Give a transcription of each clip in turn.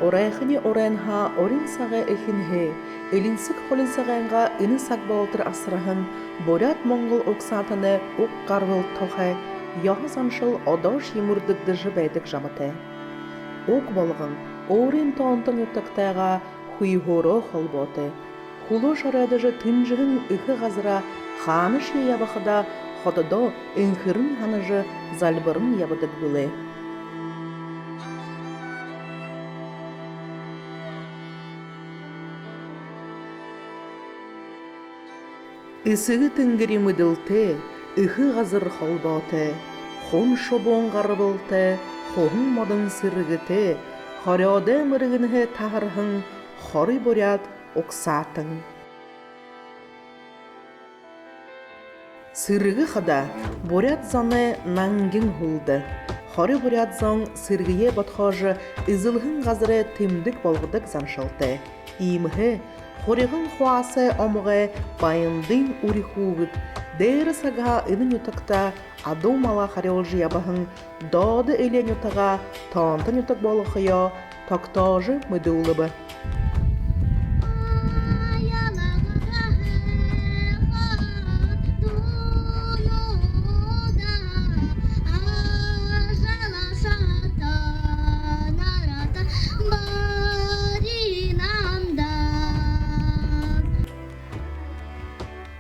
орайхыне орайнха орин саға эхинхе, элинсик холин сағайынға ини сақ балтыр асырахын, борят моңғол оксатыны оқ қарвыл тоқай, яғы саншыл одош емурдыгды жыбайдық жамыты. Оқ болғын, орин тоңтың үттіқтайға хуйхоро холботы. Хулу шарадыжы түнжігін үхі ғазыра ханыш ябақыда ходыдо үнхірін ханыжы залбырын ябыдық білі. Исығы түнгірі мүділті, үхі ғазыр холботы, хон шобон ғарбылты, хон модын сіргіті, хорёды мұрығынғы тағырғын, хори борят оксатын. Сырғы қыда борят заны наңгін хулды. Хори борят зан сырғые батхажы изылғын ғазыры тымдық болғыдық заншылды. Имхі хорығын хуасы омығы байындың ұри хуғыд. Дәрі саға үнін үтікті адумала харелжы ябағын дады әлен үтіға тантын үтік болықыя тақтажы мүділібі.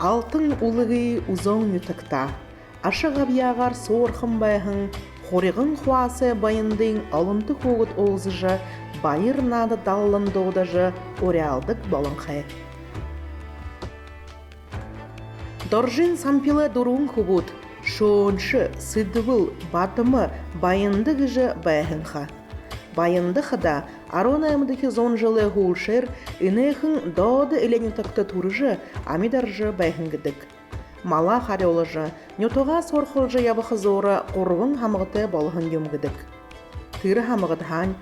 Алтын улығы ұзон үтікта, ашық абияғар сорқын байғын, хорығын хуасы байындың алынты қоғыт олзыжы, байыр нады далын доғдажы орялдық болыңқай. Доржын сампилы дұруын құбыт, шооншы, сыдывыл, батымы байынды ғыжы байғынға. Байынды қыда, арона әмдікі зон жылы ғулшыр, үнейхін дауды әлені тұқты тұрыжы, амидаржы байғынгідік. Мала қариолыжы, нютуға сорқылжы ябықы зоры қорғын хамығыты болғын емгідік. Тыры хамығыдхан,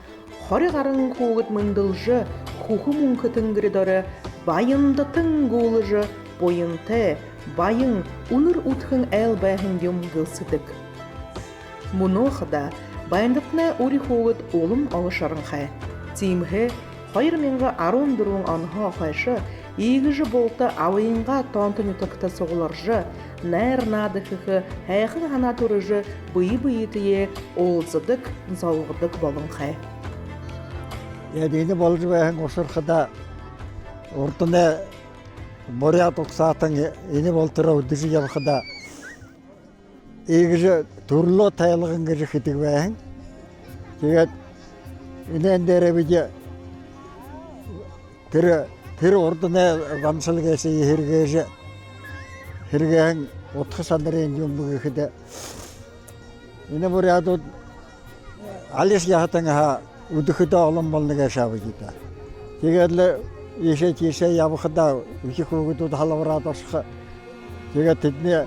қори ғарын қуғыт мұндылжы, құқы мұңкытын гридоры, байындытын ғулыжы, бойынты, байын, ұныр ұтқын әл байғын емгілсідік. Мұны қыда, байындықны ұри қоғыт олым алышарынқай. Тимхе, қайыр менгі арын дұруын анға қайшы, егіжі болты ауайынға тантын үтікті соғыларжы, нәр надықығы, әйқын ғана тұрыжы, бұй-бұй етіе олзыдық, залғыдық болынқай. Едені болжы бәйін ұшырқыда ұртыны борят ұқсатын ені болтыра үдіші елқыда егіжі түрлі тайлығын кежі қытық бәйін. Кегет үнендері біде тірі ұрдыны ғамшыл кәсі ергежі ергең отқы санырын жөмбігі қыды. Үні борят алеш яғытыңға үдіқіда олым болны кәшабы кеті. Кегетлі еше ябықыда үкі қоғыды халавырат ашқы. Кегет тетіне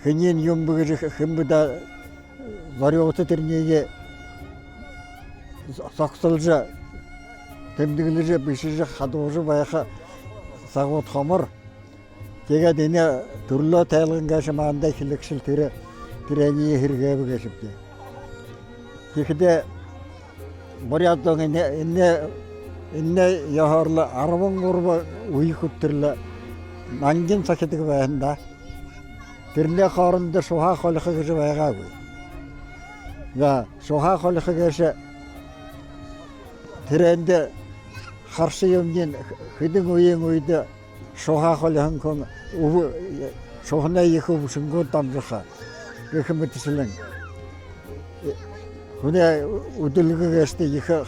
хынен юмбыгы хымбыда вариоты тернеге сақсылжы, темдігіліжі, бішіжі, қадуғыжы байқы сағыт қамыр. Теге дене түрлі тәйлігін кәші мағында келікшіл тірәне ергебі кәшіпті. Текеде боряттың инне яғарлы арвың ғұрбы ұй күттірлі наңген сақетігі байында. Тірне қарынды шоға қолықы кеші байға көй. Шоға қолықы кеші тіренді қаршы емден қыдың ойын ойды шоға қолықын көң шоғына екі ұшынғы тамжыға екі мүтісілің. Күне үділгі кешті екі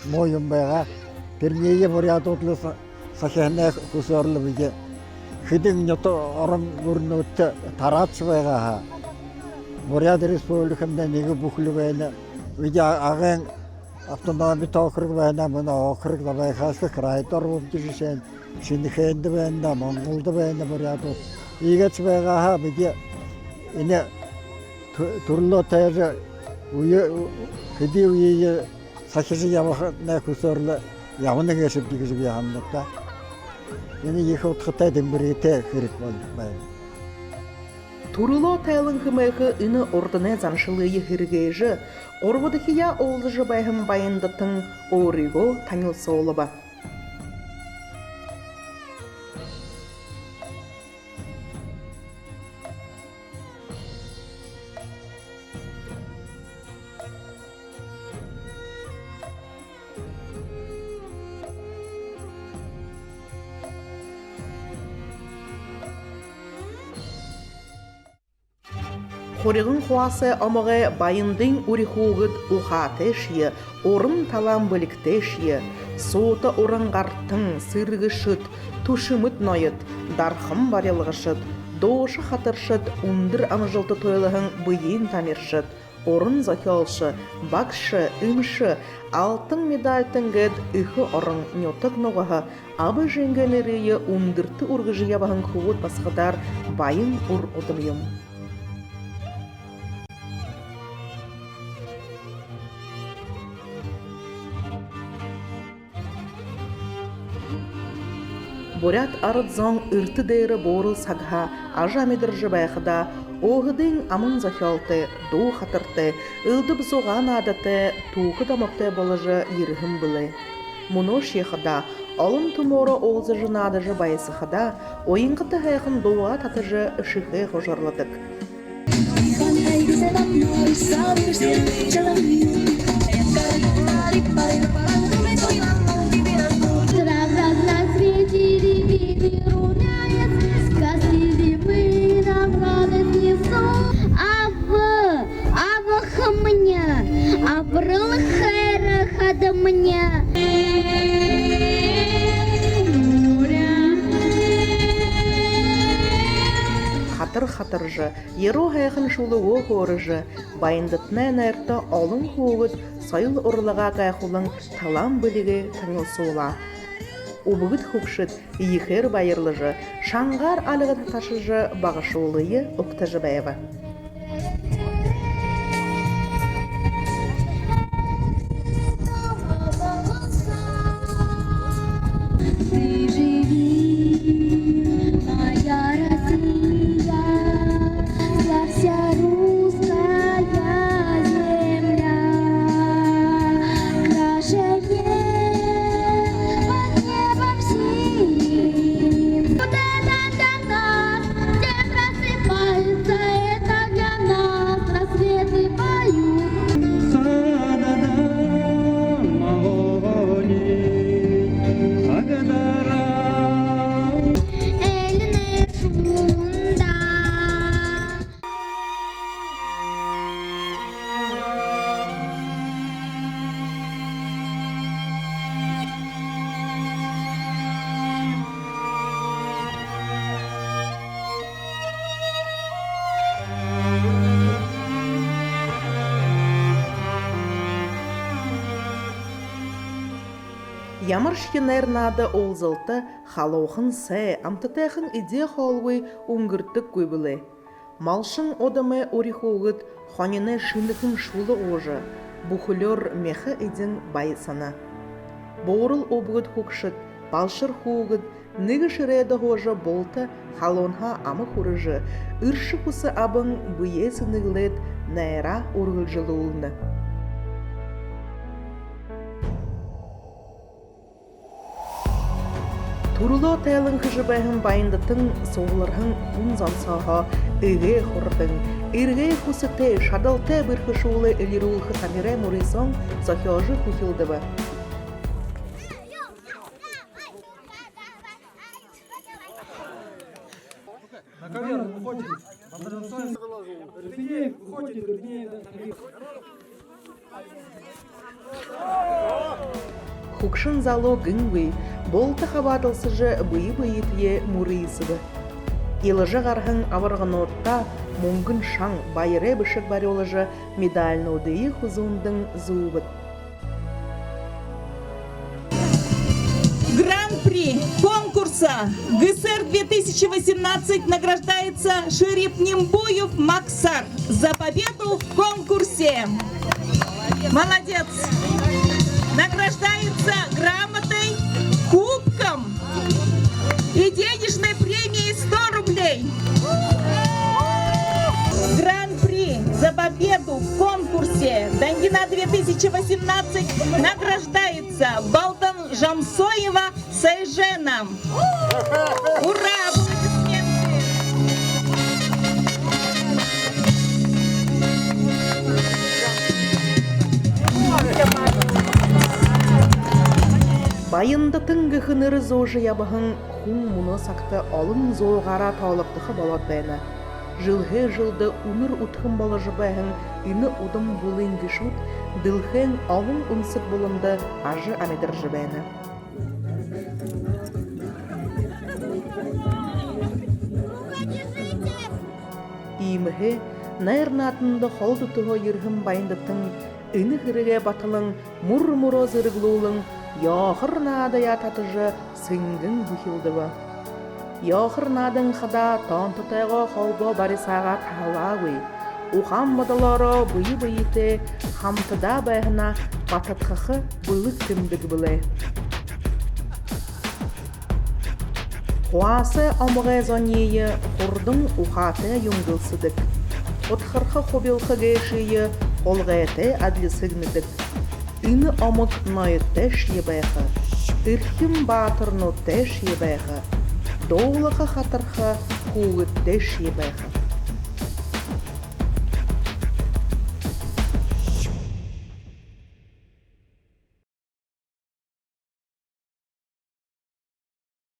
мойын байға тірнеге борят отылы сақияна құсарлы біде. Хидин нёто орон гурнутты таратшы байға. Бурят республикамда неге бүхілі байына. Үйде ағын автономи тоқырғы байына мұна оқырғы байқасы крайтор болып жүрсен. Шинхенді байында, Монғолды байында бурят от. Игеч байға біде ине түрлі тәжі хиди үйе сақшы ябықына күсөрлі ямының кешіп дегізі бейхандықта. Yine yıkıltıkta demiri te kırık var. Туруло тайлын хымайхы ины ордыне заншылые хиргейжі, орвадыхия олжы байхым байындытын ориго танылсы олыба. Хорығын хуасы амығы байындың үрихуғыд ұхатешие, орын талам біліктешие, соты орынғарттың сырғышыт, тушымыт нойыт, дархым барелғышыт, дошы қатыршыт, ұндыр амжылты тойлығын бұйын тамиршыт, орын закелшы, бакшы, үмші, алтын медальтың гәд үхі орын нетік ноғығы, абы жеңгенерейі ұндырты ұрғыжия бағын құғыт басқыдар байын ұр ұдылым. Борят арыдзон ырты дейрі борыл сагха, ажамидыржы байқыда, оғыдың амын захалты, ду қатырты, ылдып зоған адаты, туқы дамыпты болыжы ерігім білі. Мұны шеқыда, алым тұморы оғызы жынадыжы байысықыда, ойынғыты хайқын доға татыжы үшіғі қожарладық. Хатыр-хатыржы, еро хайқын шулы оғырыжы, байындытны нәрті алын қоғыт, сайыл ұрлыға қайқылың талам білігі таңылсы ола. Обығыт хұқшыт, ехер байырлыжы, шаңғар алығыт ташыжы бағышы олыйы ұқтыжы бәйбі. Ямаршкенер нады олзылты халоқын сәй, амтытайқын иде халуы уңгыртық көбілі. Малшын одамы орихоғыт ханины шындықын шулы ожы, бұхылер мехі иден байысана. Борыл обғыт хұқшыт, балшыр хуғыт, ныгы шырайды ожы болты халонға амы хұрыжы, үрші құсы абың бұйесі ныглет найра орғылжылы олны. Туруло тәлін күжібәйін байындытын соғылырғын ұнзан саға үге құрдың. Ирге құсыты шадалты бір күшулы үлірулғы самире мұрисон захиожы күхілді бі. Хукшын зало гыңвы, болты хабатылсыжы бұйы-бұйытые мұрыйсыбы. Елыжы ғарғын авырғын отта, мұңгын шаң байыры бішік бар олыжы медальны одыйы хузундың зуыбыт. Гран-при конкурса ГСР 2018 награждается Ширип Нимбуев Максар за победу в конкурсе. Молодец! Награждается грамотой, кубком и денежной премией 100 рублей. война-2018 награждается Балдан Жамсоева Сайжена. Ура! Аплодисменты! Байынды тыңгы хыныры зожы ябығын хун мұны сақты алын зоғара таулықтықы балат бәйні. Жылғы жылды уныр утхын балажы бәйін үні удым бұлын гішут, дылхен алын ұнсып бұлынды ажы амедір жібәйні. Имхе, найырнатынды холды тұғы ерхім байындытың, үні хіріге батылың, мұр-мұро зырыглуылың, яғыр надая татыжы сыңгын бұхилдывы. Яғыр надың қада тантытайға қолбо барисаға талауы. Уған бадалары бұйы-бұйыты хамтыда бәйіна батытқықы бұлық кімдік білі. Хуасы амығы зонейі құрдың ұқаты юңгылсыдық. Отқырқы қобилқы гейшейі олғайты әдлісігнідік. Үні амық найыттәш ебәйқі. Үрхім батырны тәш ебәйқі. Доулықы қатырқы қуғыттәш ебәйқі.